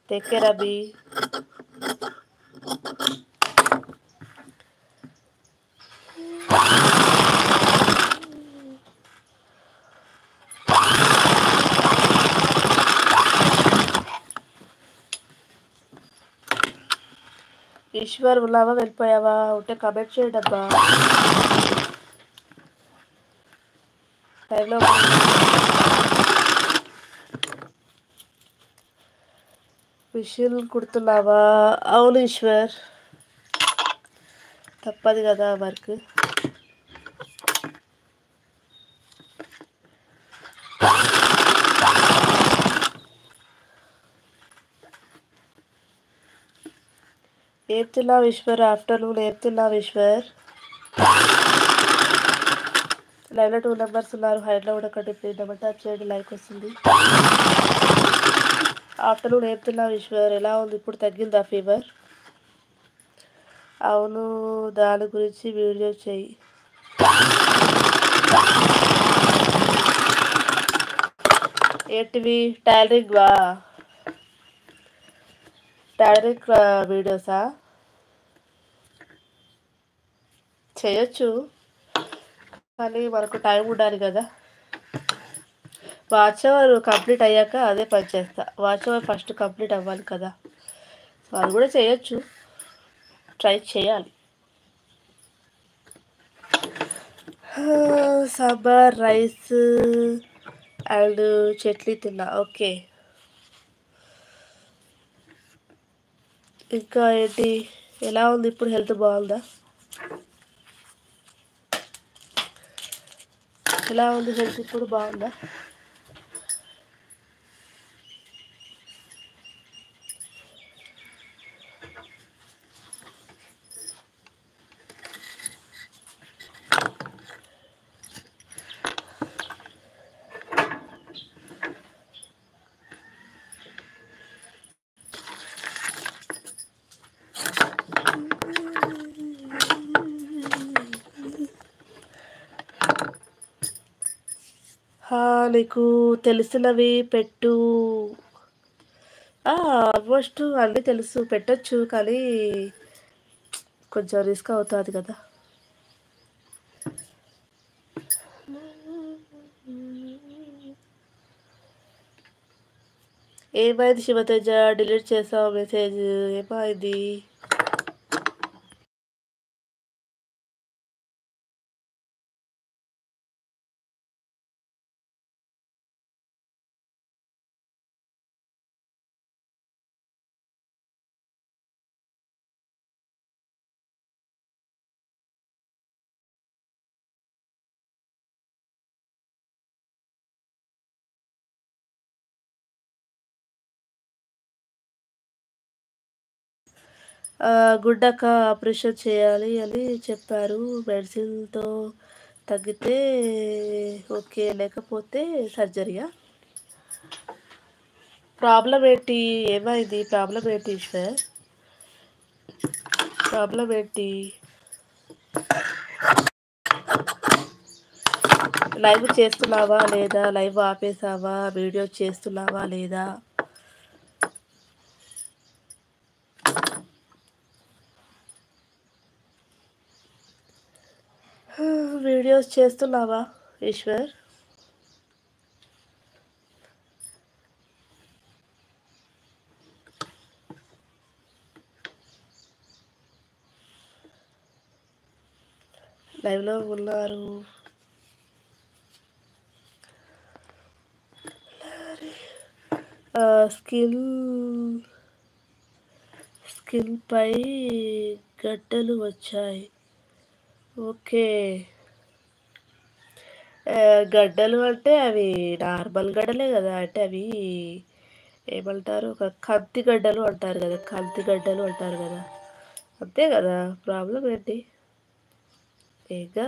Take care అభి. ఈశ్వర్ ఉన్నావా వెళ్ళిపోయావా? ఉంటే comment చేయండి అబ్బా. టైంలో మిషన్ కుడుతున్నావా? అవును ఈశ్వర్, తప్పదు కదా వర్క్. ఏం తిన్నావు ఈశ్వర్? ఆఫ్టర్నూన్ ఏం తిన్నావు ఈశ్వర్? లైవ్లో 2 నెంబర్స్ ఉన్నారు. హైడ్లో కూడా ఒకటి నెంబర్ టచ్ చేయండి, లైక్ వస్తుంది. ఆఫ్టర్నూన్ ఏం తిన్నావు ఈశ్వర్? ఎలా ఉంది ఇప్పుడు? తగ్గిందా ఫీవర్? అవును, దాని గురించి వీడియో చెయ్యి. ఏంటివి? టైలరింగ్ వీడియోసా? చేయొచ్చు, కానీ మనకు టైం ఉండాలి కదా. వాచ్ అవర్ కంప్లీట్ అయ్యాక అదే పని చేస్తా. వాచ్ అవర్ ఫస్ట్ కంప్లీట్ అవ్వాలి కదా, సో అది కూడా చేయొచ్చు, ట్రై చేయాలి. సాంబార్, రైస్ అండ్ చట్నీ తిన్నా. ఓకే, ఇంకా ఏంటి? ఎలా ఉంది ఇప్పుడు? హెల్త్ బాగుందా? ఎలా ఉంది హెల్త్ ఇప్పుడు? బాగుందా? నీకు తెలిసినవి పెట్టు. ఆల్మోస్ట్ అన్నీ తెలుసు, పెట్టచ్చు, కానీ కొంచెం రిస్క్ అవుతుంది కదా. ఏమైంది శివతేజ? డిలీట్ చేసావు మెసేజ్, ఏమైంది? గుడ్డక్క ఆపరేషన్ చేయాలి అని చెప్పారు. మెడిసిన్తో తగ్గితే ఓకే, లేకపోతే సర్జరీయా? ప్రాబ్లం ఏంటి? ఏమైంది? ప్రాబ్లం ఏంటి ఈశ్వర్? ప్రాబ్లం ఏంటి? లైవ్ చేస్తున్నావా లేదా? లైవ్ ఆపేసావా? వీడియో చేస్తున్నావా లేదా? వీడియోస్ చేస్తున్నావా ఈశ్వర్? లైవ్లో ఉన్నారు. స్కిన్ పై గడ్డలు వచ్చాయి. ఓకే, గడ్డలు అంటే అవి నార్మల్ గడ్డలే కదా, అంటే అవి ఏమంటారు, ఒక కంతి గడ్డలు అంటారు కదా, కంతి గడ్డలు అంటారు కదా, అంతే కదా. ప్రాబ్లం ఏంటి? ఏగా